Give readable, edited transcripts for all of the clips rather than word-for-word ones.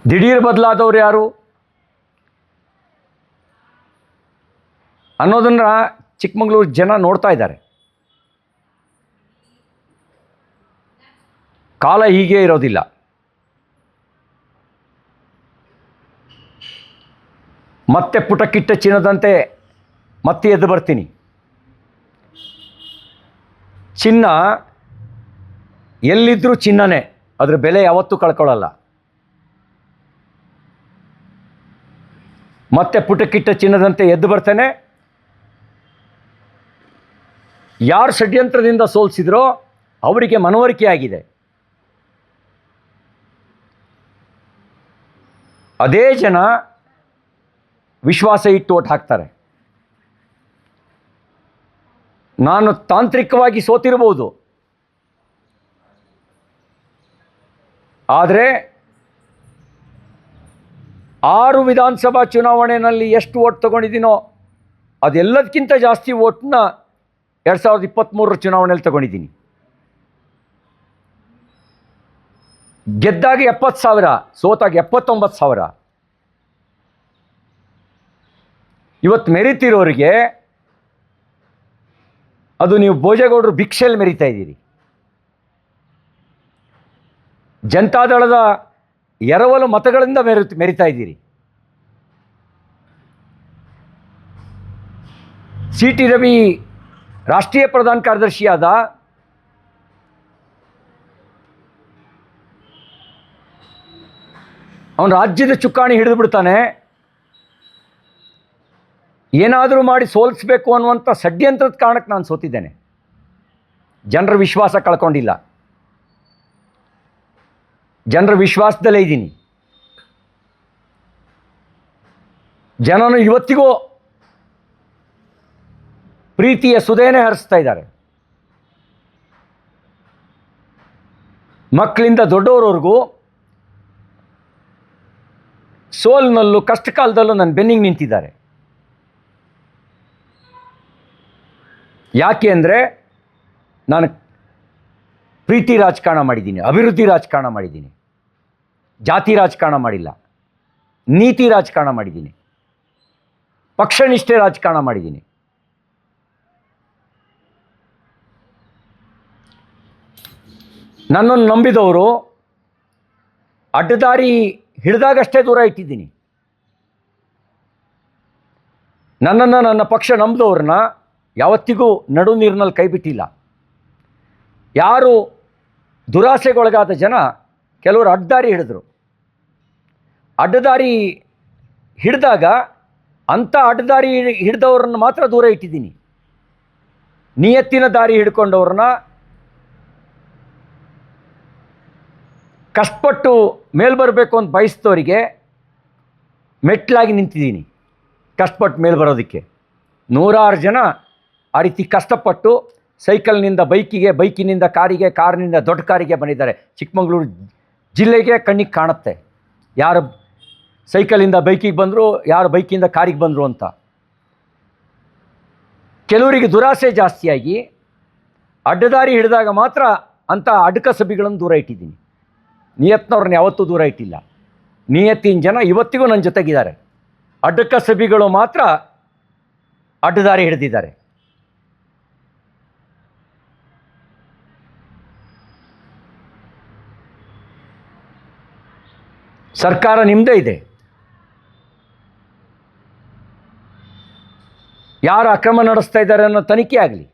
ದಿಢೀರ್ ಬದಲಾದವ್ರು ಯಾರು ಅನ್ನೋದನ್ನ ಚಿಕ್ಕಮಗಳೂರು ಜನ ನೋಡ್ತಾ ಇದ್ದಾರೆ. ಕಾಲ ಹೀಗೆ ಇರೋದಿಲ್ಲ. ಮತ್ತೆ ಪುಟಕ್ಕಿಟ್ಟ ಚಿನ್ನದಂತೆ ಮತ್ತೆ ಎದ್ದು ಬರ್ತೀನಿ. ಚಿನ್ನ ಎಲ್ಲಿದ್ದರೂ ಚಿನ್ನನೇ, ಅದರ ಬೆಲೆ ಯಾವತ್ತೂ ಕಳ್ಕೊಳ್ಳಲ್ಲ. ಮತ್ತೆ ಪುಟಕ್ಕಿಟ್ಟ ಚಿನ್ನದಂತೆ ಎದ್ದು ಬರ್ತೇನೆ. ಯಾರು ಷಡ್ಯಂತ್ರದಿಂದ ಸೋಲಿಸಿದ್ರೋ ಅವರಿಗೆ ಮನವರಿಕೆ ಆಗಿದೆ. ಅದೇ ಜನ ವಿಶ್ವಾಸ ಇಟ್ಟು ಓಟ್ ಹಾಕ್ತಾರೆ. ನಾನು ತಾಂತ್ರಿಕವಾಗಿ ಸೋತಿರಬಹುದು, ಆದರೆ 6 ವಿಧಾನಸಭಾ ಚುನಾವಣೆಯಲ್ಲಿ ಎಷ್ಟು ಓಟ್ ತಗೊಂಡಿದ್ದೀನೋ ಅದೆಲ್ಲದಕ್ಕಿಂತ ಜಾಸ್ತಿ ಓಟ್ನ 2023 ಚುನಾವಣೆಯಲ್ಲಿ ತಗೊಂಡಿದ್ದೀನಿ. ಗೆದ್ದಾಗ 70,000, ಸೋತಾಗ 79,000. ಇವತ್ತು ಮೆರಿತಿರೋರಿಗೆ ಅದು ನೀವು ಭೋಜೇಗೌಡರು ಭಿಕ್ಷೆಯಲ್ಲಿ ಮೆರಿತಾ ಇದ್ದೀರಿ. ಜನತಾದಳದ ಎರವಲು ಮತಗಳಿಂದ ಮೆರಿತಾ ಇದ್ದೀರಿ. ಸಿ.ಟಿ. ರವಿ ರಾಷ್ಟ್ರೀಯ ಪ್ರಧಾನ ಕಾರ್ಯದರ್ಶಿಯಾದ, ಅವನು ರಾಜ್ಯದ ಚುಕ್ಕಾಣಿ ಹಿಡಿದು ಬಿಡ್ತಾನೆ. ಏನಾದರೂ ಮಾಡಿ ಸೋಲಿಸಬೇಕು ಅನ್ನುವಂಥ ಷಡ್ಯಂತ್ರದ ಕಾರಣಕ್ಕೆ ನಾನು ಸೋತಿದ್ದೇನೆ. ಜನರ ವಿಶ್ವಾಸ ಕಳ್ಕೊಂಡಿಲ್ಲ, ಜನರ ವಿಶ್ವಾಸದಲ್ಲೇ ಇದ್ದೀನಿ. ಜನನು ಇವತ್ತಿಗೂ ಪ್ರೀತಿಯ ಸುದೇನೆ ಹರಿಸ್ತಾ ಇದ್ದಾರೆ. ಮಕ್ಕಳಿಂದ ದೊಡ್ಡವರವರೆಗೂ ಸೋಲಿನಲ್ಲೂ ಕಷ್ಟ ಕಾಲದಲ್ಲೂ ನನ್ನ ಬೆನ್ನಿಗೆ ನಿಂತಿದ್ದಾರೆ. ಯಾಕೆ ಅಂದರೆ ನಾನು ಪ್ರೀತಿ ರಾಜಕಾರಣ ಮಾಡಿದ್ದೀನಿ, ಅಭಿವೃದ್ಧಿ ರಾಜಕಾರಣ ಮಾಡಿದ್ದೀನಿ, ಜಾತಿ ರಾಜಕಾರಣ ಮಾಡಿಲ್ಲ, ನೀತಿ ರಾಜಕಾರಣ ಮಾಡಿದ್ದೀನಿ, ಪಕ್ಷನಿಷ್ಠೆ ರಾಜಕಾರಣ ಮಾಡಿದ್ದೀನಿ. ನನ್ನನ್ನು ನಂಬಿದವರು ಅಡ್ಡದಾರಿ ಹಿಡಿದಾಗಷ್ಟೇ ದೂರ ಇಟ್ಟಿದ್ದೀನಿ. ನನ್ನನ್ನು, ನನ್ನ ಪಕ್ಷ ನಂಬಿದವ್ರನ್ನ ಯಾವತ್ತಿಗೂ ನಡು ನೀರಿನಲ್ಲಿ ಕೈ ಬಿಟ್ಟಿಲ್ಲ. ಯಾರು ದುರಾಸೆಗೊಳಗಾದ ಜನ ಕೆಲವರು ಅಡ್ಡದಾರಿ ಹಿಡಿದ್ರು. ಅಡ್ಡದಾರಿ ಹಿಡಿದಾಗ ಅಂಥ ಅಡ್ಡದಾರಿ ಹಿಡಿದವ್ರನ್ನ ಮಾತ್ರ ದೂರ ಇಟ್ಟಿದ್ದೀನಿ. ನಿಯತ್ತಿನ ದಾರಿ ಹಿಡ್ಕೊಂಡವ್ರನ್ನ, ಕಷ್ಟಪಟ್ಟು ಮೇಲ್ ಬರಬೇಕು ಅಂತ ಬಯಸಿದವರಿಗೆ ಮೆಟ್ಲಾಗಿ ನಿಂತಿದ್ದೀನಿ. ಕಷ್ಟಪಟ್ಟು ಮೇಲ್ ಬರೋದಕ್ಕೆ 100 ಜನ ಆ ರೀತಿ ಕಷ್ಟಪಟ್ಟು ಸೈಕಲ್ನಿಂದ ಬೈಕಿಗೆ, ಬೈಕಿನಿಂದ ಕಾರಿಗೆ, ಕಾರಿನಿಂದ ದೊಡ್ಡ ಕಾರಿಗೆ ಬಂದಿದ್ದಾರೆ. ಚಿಕ್ಕಮಗಳೂರು ಜಿಲ್ಲೆಗೆ ಕಣ್ಣಿಗೆ ಕಾಣುತ್ತೆ ಯಾರು ಸೈಕಲಿಂದ ಬೈಕಿಗೆ ಬಂದರು, ಯಾರು ಬೈಕಿಂದ ಕಾರಿಗೆ ಬಂದರು ಅಂತ. ಕೆಲವರಿಗೆ ದುರಾಸೆ ಜಾಸ್ತಿಯಾಗಿ ಅಡ್ಡದಾರಿ ಹಿಡಿದಾಗ ಮಾತ್ರ ಅಂಥ ಅಡ್ಕಸಬಿಗಳನ್ನು ದೂರ ಇಟ್ಟಿದ್ದೀನಿ. ನಿಯತ್ನವ್ರನ್ನ ಯಾವತ್ತೂ ದೂರ ಇಟ್ಟಿಲ್ಲ. ನಿಯತ್ತಿನ ಜನ ಇವತ್ತಿಗೂ ನನ್ನ ಜೊತೆಗಿದ್ದಾರೆ. ಅಡ್ಕಸಬಿಗಳು ಮಾತ್ರ ಅಡ್ಡದಾರಿ ಹಿಡಿದಿದ್ದಾರೆ. ಸರ್ಕಾರ ನಿಮ್ಮದೇ ಇದೆ. ಯಾರು ಅಕ್ರಮ ನಡೆಸ್ತಾ ಇದ್ದಾರೆ ಅನ್ನೋ ತನಿಖೆ ಆಗಲಿ.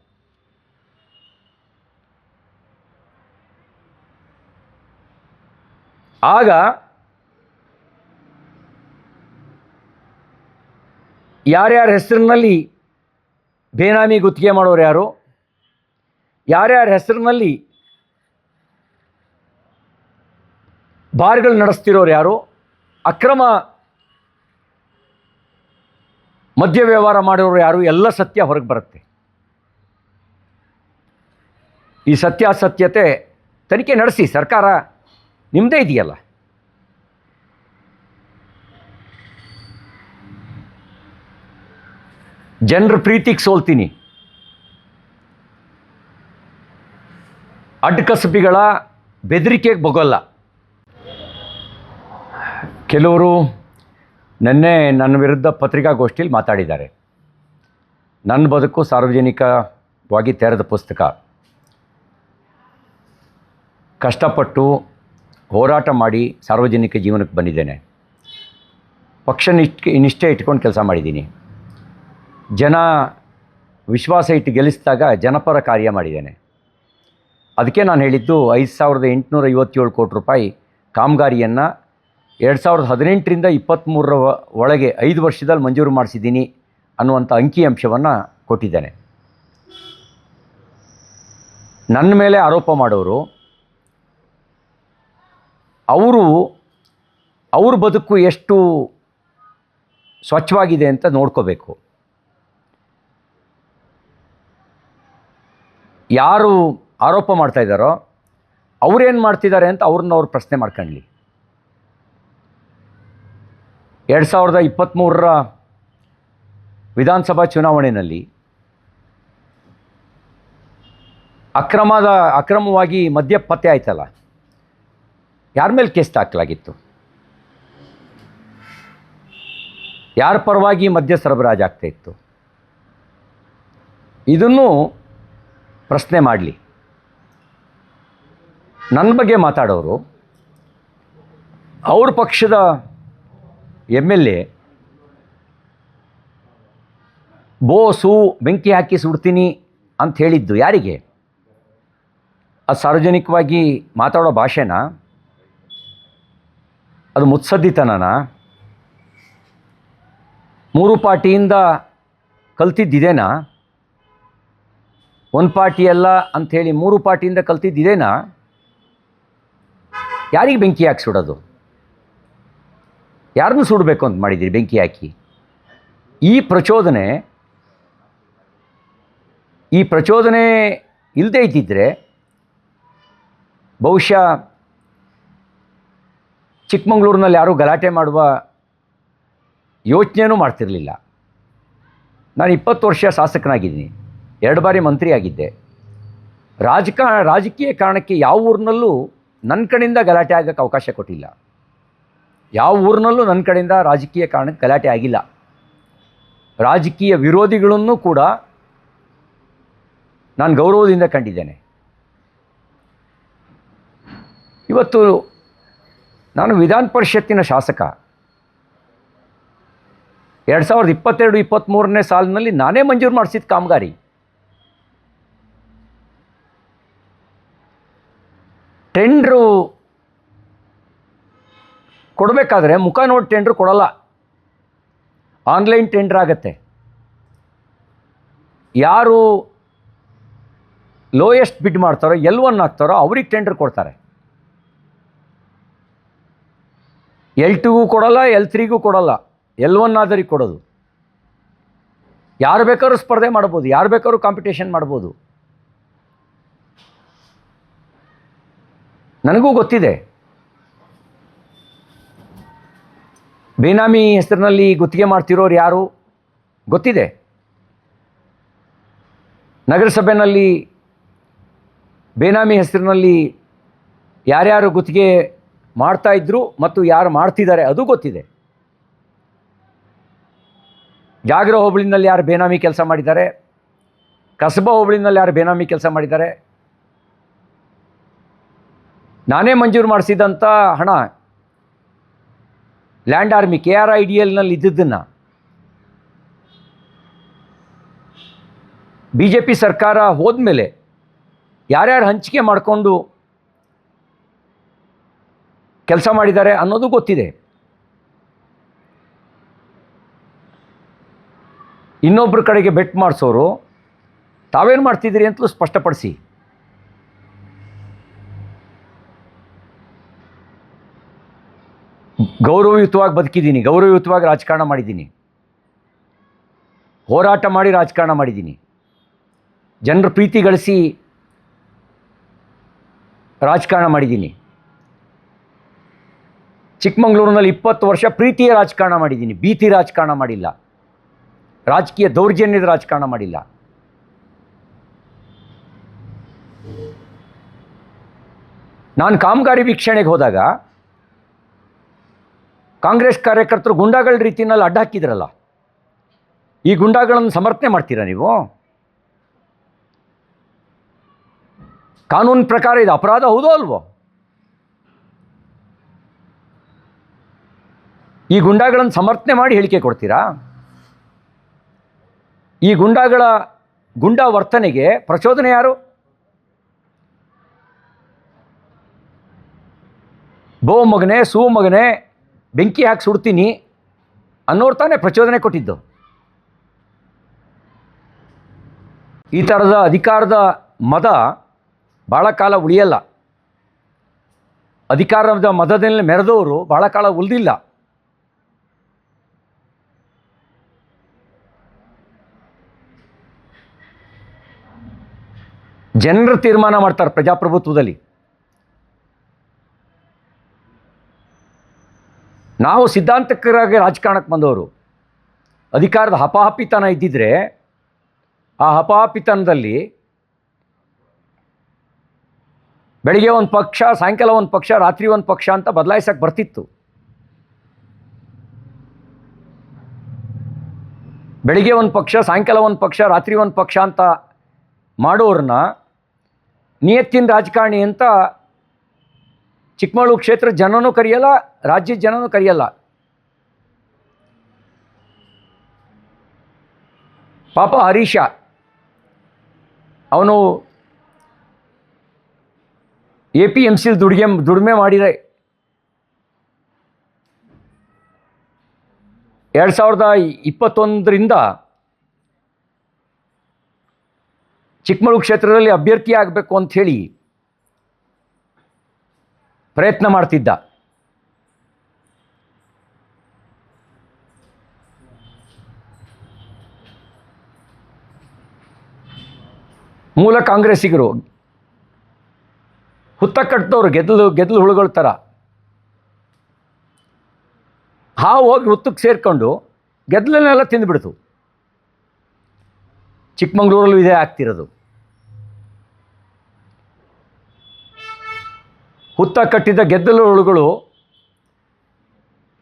ಆಗ ಯಾರ್ಯಾರ ಹೆಸರಿನಲ್ಲಿ ಬೇನಾಮಿ ಗುತ್ತಿಗೆ ಮಾಡೋರು ಯಾರು, ಯಾರ್ಯಾರ ಹೆಸರಿನಲ್ಲಿ ಬಾರ್ಗಳು ನಡೆಸ್ತಿರೋರು ಯಾರು, ಅಕ್ರಮ ಮದ್ಯ ವ್ಯವಹಾರ ಮಾಡೋರು ಯಾರು, ಎಲ್ಲ ಸತ್ಯ ಹೊರಗೆ ಬರುತ್ತೆ. ಈ ಸತ್ಯಾಸತ್ಯತೆ ತನಿಖೆ ನಡೆಸಿ. ಸರ್ಕಾರ ನಿಮ್ಮದೇ ಇದೆಯಲ್ಲ. ಜನರ ಪ್ರೀತಿಗೆ ಸೋಲ್ತೀನಿ. ಅಡ್ಡಕಸಬಿಗಳ ಬೆದರಿಕೆಗೆ ಬೊಗೋಲ್ಲ. ಕೆಲವರು ನಿನ್ನೆ ನನ್ನ ವಿರುದ್ಧ ಪತ್ರಿಕಾಗೋಷ್ಠಿಯಲ್ಲಿ ಮಾತಾಡಿದ್ದಾರೆ. ನನ್ನ ಬದುಕು ಸಾರ್ವಜನಿಕವಾಗಿ ತೆರೆದ ಪುಸ್ತಕ. ಕಷ್ಟಪಟ್ಟು ಹೋರಾಟ ಮಾಡಿ ಸಾರ್ವಜನಿಕ ಜೀವನಕ್ಕೆ ಬಂದಿದ್ದೇನೆ. ಪಕ್ಷ ನಿಷ್ಠೆ ಇಟ್ಕೊಂಡು ಕೆಲಸ ಮಾಡಿದ್ದೀನಿ. ಜನ ವಿಶ್ವಾಸ ಇಟ್ಟು ಗೆಲ್ಲಿಸಿದಾಗ ಜನಪರ ಕಾರ್ಯ ಮಾಡಿದ್ದೇನೆ. ಅದಕ್ಕೆ ನಾನು ಹೇಳಿದ್ದು 5,857 ಕೋಟಿ ರೂಪಾಯಿ ಕಾಮಗಾರಿಯನ್ನು 2018ರಿಂದ 23 ಒಳಗೆ 5 ವರ್ಷದಲ್ಲಿ ಮಂಜೂರು ಮಾಡಿಸಿದ್ದೀನಿ ಅನ್ನುವಂಥ ಅಂಕಿಅಂಶವನ್ನು ಕೊಟ್ಟಿದ್ದೇನೆ. ನನ್ನ ಮೇಲೆ ಆರೋಪ ಮಾಡೋರು ಅವ್ರ ಬದುಕು ಎಷ್ಟು ಸ್ವಚ್ಛವಾಗಿದೆ ಅಂತ ನೋಡ್ಕೋಬೇಕು. ಯಾರು ಆರೋಪ ಮಾಡ್ತಾಯಿದ್ದಾರೋ ಅವರೇನು ಮಾಡ್ತಿದ್ದಾರೆ ಅಂತ ಅವ್ರು ಪ್ರಶ್ನೆ ಮಾಡ್ಕೊಳ್ಳಿ. 2023ರ ವಿಧಾನಸಭಾ ಚುನಾವಣೆಯಲ್ಲಿ ಅಕ್ರಮವಾಗಿ ಮದ್ಯ ಪತ್ತೆ ಆಯ್ತಲ್ಲ, ಯಾರ ಮೇಲೆ ಕೇಸ್ ಹಾಕಲಾಗಿತ್ತು? ಯಾರ ಪರವಾಗಿ ಮದ್ಯ ಸರಬರಾಜು ಆಗ್ತಾಯಿತ್ತು? ಇದನ್ನು ಪ್ರಶ್ನೆ ಮಾಡಲಿ. ನನ್ನ ಬಗ್ಗೆ ಮಾತಾಡೋರು ಅವ್ರ ಪಕ್ಷದ MLA ಬೋಸು ಬೆಂಕಿ ಹಾಕಿ ಸುಡ್ತೀನಿ ಅಂತ ಹೇಳಿದ್ದು ಯಾರಿಗೆ? ಅದು ಸಾರ್ವಜನಿಕವಾಗಿ ಮಾತಾಡೋ ಭಾಷೆನಾ? ಅದು ಮುತ್ಸದ್ದಿತನನಾ? 3 ಪಾರ್ಟಿಯಿಂದ ಕಲ್ತಿದ್ದಿದೇನಾ? ಒಂದು ಪಾರ್ಟಿ ಅಲ್ಲ ಅಂಥೇಳಿ 3 ಪಾರ್ಟಿಯಿಂದ ಕಲ್ತಿದ್ದಿದೇನಾ? ಯಾರಿಗೆ ಬೆಂಕಿ ಹಾಕಿ ಸುಡೋದು? ಯಾರನ್ನು ಸುಡಬೇಕು ಅಂತ ಮಾಡಿದ್ದೀರಿ ಬೆಂಕಿ ಹಾಕಿ? ಈ ಪ್ರಚೋದನೆ ಇಲ್ಲದೇ ಇದ್ದಿದ್ದರೆ ಬಹುಶಃ ಚಿಕ್ಕಮಗಳೂರಿನಲ್ಲಿ ಯಾರೂ ಗಲಾಟೆ ಮಾಡುವ ಯೋಚನೆಯೂ ಮಾಡ್ತಿರಲಿಲ್ಲ. ನಾನು 20 ವರ್ಷ ಶಾಸಕನಾಗಿದ್ದೀನಿ, 2 ಬಾರಿ ಮಂತ್ರಿ ಆಗಿದ್ದೆ. ರಾಜಕೀಯ ಕಾರಣಕ್ಕೆ ಯಾವ ಊರಿನಲ್ಲೂ ನನ್ನ ಕಡೆಯಿಂದ ಗಲಾಟೆ ಆಗೋಕ್ಕೆ ಅವಕಾಶ ಕೊಟ್ಟಿಲ್ಲ. ಯಾವ ಊರಿನಲ್ಲೂ ನನ್ನ ಕಡೆಯಿಂದ ರಾಜಕೀಯ ಕಾರಣಕ್ಕೆ ಗಲಾಟೆ ಆಗಿಲ್ಲ. ರಾಜಕೀಯ ವಿರೋಧಿಗಳನ್ನು ಕೂಡ ನಾನು ಗೌರವದಿಂದ ಕಂಡಿದ್ದೇನೆ. ಇವತ್ತು ನಾನು ವಿಧಾನ ಪರಿಷತ್ತಿನ ಶಾಸಕ. 2022-23ನೇ ಸಾಲಿನಲ್ಲಿ ನಾನೇ ಮಂಜೂರು ಮಾಡಿಸಿದ ಕಾಮಗಾರಿ. ಟೆಂಡ್ರು ಕೊಡಬೇಕಾದ್ರೆ ಮುಖ ನೋಡಿ ಟೆಂಡ್ರು ಕೊಡಲ್ಲ, ಆನ್ಲೈನ್ ಟೆಂಡ್ರ್ ಆಗುತ್ತೆ. ಯಾರು ಲೋಯೆಸ್ಟ್ ಬಿಡ್ ಮಾಡ್ತಾರೋ, L1 ಆಗ್ತಾರೋ ಅವ್ರಿಗೆ ಟೆಂಡ್ರ್ ಕೊಡ್ತಾರೆ. L2ಗೂ ಕೊಡಲ್ಲ, L3ಗೂ ಕೊಡಲ್ಲ, L1 ಆದರಿಗೆ ಕೊಡೋದು. ಯಾರು ಬೇಕಾದ್ರೂ ಸ್ಪರ್ಧೆ ಮಾಡ್ಬೋದು, ಯಾರು ಬೇಕಾದ್ರೂ ಕಾಂಪಿಟೇಷನ್ ಮಾಡ್ಬೋದು. ನನಗೂ ಗೊತ್ತಿದೆ. ಬೇನಾಮಿ ಹೆಸರಿನಲ್ಲಿ ಗುತ್ತಿಗೆ ಮಾಡ್ತಿರೋರು ಯಾರು ಗೊತ್ತಿದೆ. ನಗರಸಭೆಯಲ್ಲಿ ಬೇನಾಮಿ ಹೆಸರಿನಲ್ಲಿ ಯಾರ್ಯಾರು ಗುತ್ತಿಗೆ ಮಾಡ್ತಾಯಿದ್ರು ಮತ್ತು ಯಾರು ಮಾಡ್ತಿದ್ದಾರೆ ಅದು ಗೊತ್ತಿದೆ. ಜಾಗರ ಹೋಬಳಿನಲ್ಲಿ ಯಾರು ಬೇನಾಮಿ ಕೆಲಸ ಮಾಡಿದ್ದಾರೆ, ಕಸಬಾ ಹೋಬಳಿನಲ್ಲಿ ಯಾರು ಬೇನಾಮಿ ಕೆಲಸ ಮಾಡಿದ್ದಾರೆ, ನಾನೇ ಮಂಜೂರು ಮಾಡಿಸಿದಂಥ ಹಣ ಲ್ಯಾಂಡ್ ಆರ್ಮಿ KRIDLನಲ್ಲಿ ಇದ್ದಿದ್ದನ್ನು BJP ಸರ್ಕಾರ ಹೋದ್ಮೇಲೆ ಯಾರ್ಯಾರು ಹಂಚಿಕೆ ಮಾಡಿಕೊಂಡು ಕೆಲಸ ಮಾಡಿದ್ದಾರೆ ಅನ್ನೋದು ಗೊತ್ತಿದೆ. ಇನ್ನೊಬ್ಬರ ಕಡೆಗೆ ಬೆಟ್ ಮಾಡಿಸೋರು ತಾವೇನು ಮಾಡ್ತಿದ್ದೀರಿ ಅಂತಲೂ ಸ್ಪಷ್ಟಪಡಿಸಿ. ಗೌರವಯುತವಾಗಿ ಬದುಕಿದ್ದೀನಿ, ಗೌರವಯುತವಾಗಿ ರಾಜಕಾರಣ ಮಾಡಿದ್ದೀನಿ, ಹೋರಾಟ ಮಾಡಿ ರಾಜಕಾರಣ ಮಾಡಿದ್ದೀನಿ, ಜನರ ಪ್ರೀತಿ ಗಳಿಸಿ ರಾಜಕಾರಣ ಮಾಡಿದ್ದೀನಿ. ಚಿಕ್ಕಮಗಳೂರಿನಲ್ಲಿ 20 ವರ್ಷ ಪ್ರೀತಿಯ ರಾಜಕಾರಣ ಮಾಡಿದ್ದೀನಿ, ಭೀತಿ ರಾಜಕಾರಣ ಮಾಡಿಲ್ಲ, ರಾಜಕೀಯ ದೌರ್ಜನ್ಯದ ರಾಜಕಾರಣ ಮಾಡಿಲ್ಲ. ನಾನು ಕಾಮಗಾರಿ ವೀಕ್ಷಣೆಗೆ ಹೋದಾಗ ಕಾಂಗ್ರೆಸ್ ಕಾರ್ಯಕರ್ತರು ಗುಂಡಾಗಳ ರೀತಿಯಲ್ಲಿ ಅಡ್ಡ ಹಾಕಿದ್ರಲ್ಲ, ಈ ಗುಂಡಾಗಳನ್ನು ಸಮರ್ಥನೆ ಮಾಡ್ತೀರಾ ನೀವು? ಕಾನೂನು ಪ್ರಕಾರ ಇದು ಅಪರಾಧ ಹೌದೋ ಅಲ್ವೋ? ಈ ಗುಂಡಾಗಳನ್ನು ಸಮರ್ಥನೆ ಮಾಡಿ ಹೇಳಿಕೆ ಕೊಡ್ತೀರಾ? ಈ ಗುಂಡಾ ವರ್ತನೆಗೆ ಪ್ರಚೋದನೆ ಯಾರು? ಬೋ ಮಗನೇ, ಸೂ ಮಗನೇ, ಬೆಂಕಿ ಹಾಕಿ ಸುಡ್ತೀನಿ ಅನ್ನೋರು ತಾನೇ ಪ್ರಚೋದನೆ ಕೊಟ್ಟಿದ್ದು. ಈ ಥರದ ಅಧಿಕಾರದ ಮದ ಭಾಳ ಕಾಲ ಉಳಿಯಲ್ಲ. ಅಧಿಕಾರದ ಮದದಲ್ಲಿ ಮೆರೆದವರು ಭಾಳ ಕಾಲ ಉಳಿದಿಲ್ಲ. ಜನರು ತೀರ್ಮಾನ ಮಾಡ್ತಾರೆ ಪ್ರಜಾಪ್ರಭುತ್ವದಲ್ಲಿ. ನಾವು ಸಿದ್ಧಾಂತಕರಾಗಿ ರಾಜಕಾರಣಕ್ಕೆ ಬಂದವರು. ಅಧಿಕಾರದ ಹಪಾಹಪಿತನ ಇದ್ದಿದ್ರೆ ಆ ಹಪಾಹಪಿತನದಲ್ಲಿ ಬೆಳಿಗ್ಗೆ ಒಂದು ಪಕ್ಷ, ಸಾಯಂಕಾಲ ಒಂದು ಪಕ್ಷ, ರಾತ್ರಿ ಒಂದು ಪಕ್ಷ ಅಂತ ಬದಲಾಯಿಸಕ್ಕೆ ಬರ್ತಿತ್ತು. ಬೆಳಿಗ್ಗೆ ಒಂದು ಪಕ್ಷ, ಸಾಯಂಕಾಲ ಒಂದು ಪಕ್ಷ, ರಾತ್ರಿ ಒಂದು ಪಕ್ಷ ಅಂತ ಮಾಡೋರನ್ನ ನಿಯತ್ತಿನ ರಾಜಕಾರಣಿ ಅಂತ ಚಿಕ್ಕಮಗಳೂರು ಕ್ಷೇತ್ರ ಜನನೂ ಕರೆಯಲ್ಲ, ರಾಜ್ಯದ ಜನನೂ ಕರೆಯಲ್ಲ. ಪಾಪ ಹರೀಶ, ಅವನು APMC ದುಡಿಮೆ ಮಾಡಿದೆ. 2021ರಿಂದ ಚಿಕ್ಕಮಗಳೂರು ಕ್ಷೇತ್ರದಲ್ಲಿ ಅಭ್ಯರ್ಥಿ ಆಗಬೇಕು ಅಂಥೇಳಿ ಪ್ರಯತ್ನ ಮಾಡ್ತಿದ್ದ. ಮೂಲ ಕಾಂಗ್ರೆಸ್ಸಿಗರು ಹುತ್ತ ಕಟ್ಟಿದವರು ಗೆದ್ದಲು ಹುಳುಗಳ ಥರ ಹಾವು ಹೋಗಿ ಹುತ್ತಕ್ಕೆ ಸೇರಿಕೊಂಡು ಗೆದ್ದಲನ್ನೆಲ್ಲ ತಿಂದುಬಿಡ್ತು. ಚಿಕ್ಕಮಗಳೂರಲ್ಲೂ ಇದೇ ಆಗ್ತಿರೋದು. ಹುತ್ತ ಕಟ್ಟಿದ ಗೆದ್ದಲು ಹುಳುಗಳು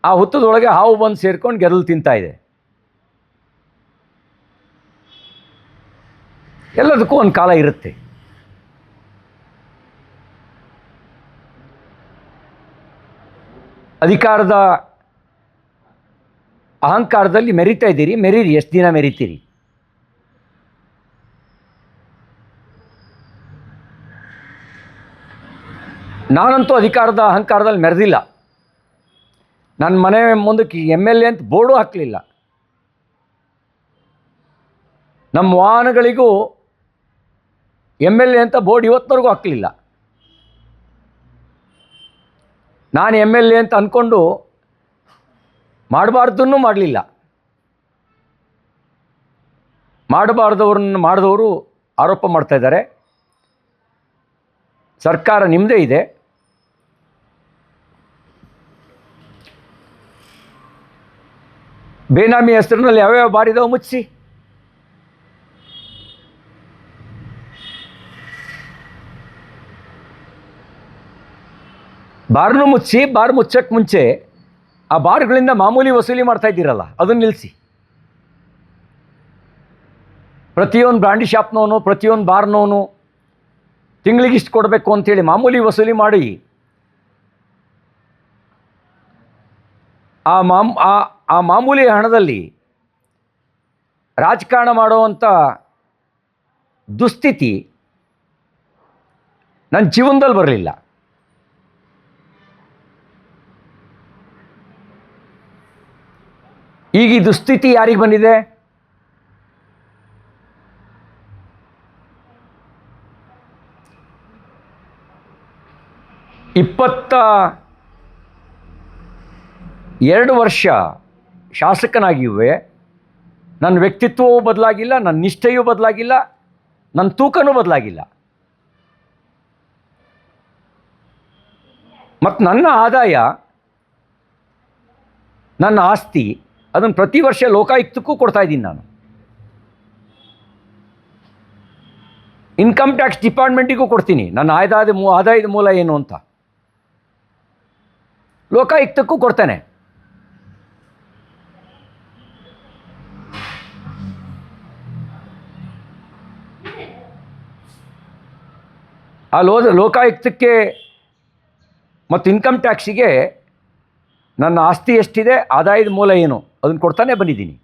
ಆ ಹುತ್ತದೊಳಗೆ ಹಾವು ಬಂದು ಸೇರ್ಕೊಂಡು ಗೆದ್ದಲು ತಿಂತಾ ಇದೆ. ಎಲ್ಲದಕ್ಕೂ ಒಂದು ಕಾಲ ಇರುತ್ತೆ. ಅಧಿಕಾರದ ಅಹಂಕಾರದಲ್ಲಿ ಮೆರಿತಾ ಇದ್ದೀರಿ, ಮೆರೀರಿ. ಎಷ್ಟು ದಿನ ಮೆರಿತೀರಿ? ನಾನಂತೂ ಅಧಿಕಾರದ ಅಹಂಕಾರದಲ್ಲಿ ಮೆರೆದಿಲ್ಲ. ನನ್ನ ಮನೆ ಮುಂದಕ್ಕೆ MLA ಅಂತ ಬೋರ್ಡು ಹಾಕಲಿಲ್ಲ. ನಮ್ಮ ವಾಹನಗಳಿಗೂ MLA ಅಂತ ಬೋರ್ಡ್ ಇವತ್ತಿನವರೆಗೂ ಹಾಕಲಿಲ್ಲ. ನಾನು MLA ಅಂತ ಅಂದ್ಕೊಂಡು ಮಾಡಬಾರ್ದನ್ನು ಮಾಡಲಿಲ್ಲ. ಮಾಡಬಾರ್ದವ್ರನ್ನ ಮಾಡಿದವರು ಆರೋಪ ಮಾಡ್ತಾ ಇದ್ದಾರೆ. ಸರ್ಕಾರ ನಿಮ್ಮದೇ ಇದೆ. ಬೇನಾಮಿ ಹೆಸರಿನಲ್ಲಿ ಯಾವ್ಯಾವ ಬಾರಿದಾವೆ ಮುಚ್ಚಿಸಿ. ಬಾರ್ನು ಮುಚ್ಚಿ, ಬಾರ್ ಮುಚ್ಚಕ್ಕೆ ಮುಂಚೆ ಆ ಬಾರ್ಗಳಿಂದ ಮಾಮೂಲಿ ವಸೂಲಿ ಮಾಡ್ತಾ ಇದ್ದೀರಲ್ಲ, ಅದನ್ನು ನಿಲ್ಲಿಸಿ. ಪ್ರತಿಯೊಂದು ಬ್ರಾಂಡಿ ಶಾಪ್ನವನು, ಪ್ರತಿಯೊಂದು ಬಾರ್ನವನು ತಿಂಗಳಿಗಿಷ್ಟು ಕೊಡಬೇಕು ಅಂಥೇಳಿ ಮಾಮೂಲಿ ವಸೂಲಿ ಮಾಡಿ ಆ ಮಾಮೂಲಿ ಹಣದಲ್ಲಿ ರಾಜಕಾರಣ ಮಾಡುವಂಥ ದುಸ್ಥಿತಿ ನನ್ನ ಜೀವನದಲ್ಲಿ ಬರಲಿಲ್ಲ. ಈಗ ಈ ದುಸ್ಥಿತಿ ಯಾರಿಗೆ ಬಂದಿದೆ? ಎರಡು ವರ್ಷ ಶಾಸಕನಾಗಿವೆ ನನ್ನ ವ್ಯಕ್ತಿತ್ವವೂ ಬದಲಾಗಿಲ್ಲ, ನನ್ನ ನಿಷ್ಠೆಯೂ ಬದಲಾಗಿಲ್ಲ, ನನ್ನ ತೂಕನೂ ಬದಲಾಗಿಲ್ಲ. ಮತ್ತು ನನ್ನ ಆದಾಯ, ನನ್ನ ಆಸ್ತಿ, ಅದನ್ನು ಪ್ರತಿ ವರ್ಷ ಲೋಕಾಯುಕ್ತಕ್ಕೂ ಕೊಡ್ತಾ ಇದ್ದೀನಿ ನಾನು. ಇನ್ಕಮ್ ಟ್ಯಾಕ್ಸ್ ಡಿಪಾರ್ಟ್ಮೆಂಟಿಗೂ ಕೊಡ್ತೀನಿ ನನ್ನ ಆದಾಯದ ಮೂಲ ಏನು ಅಂತ. ಲೋಕಾಯುಕ್ತಕ್ಕೂ ಕೊಡ್ತೇನೆ. ಆ ಲೋಕಾಯುಕ್ತಕ್ಕೆ ಮತ್ತು ಇನ್ಕಮ್ ಟ್ಯಾಕ್ಸಿಗೆ ನನ್ನ ಆಸ್ತಿ ಎಷ್ಟಿದೆ, ಆದಾಯದ ಮೂಲ ಏನು ಅದನ್ನು ಕೊಡ್ತಾನೆ ಬಂದಿದ್ದೀನಿ.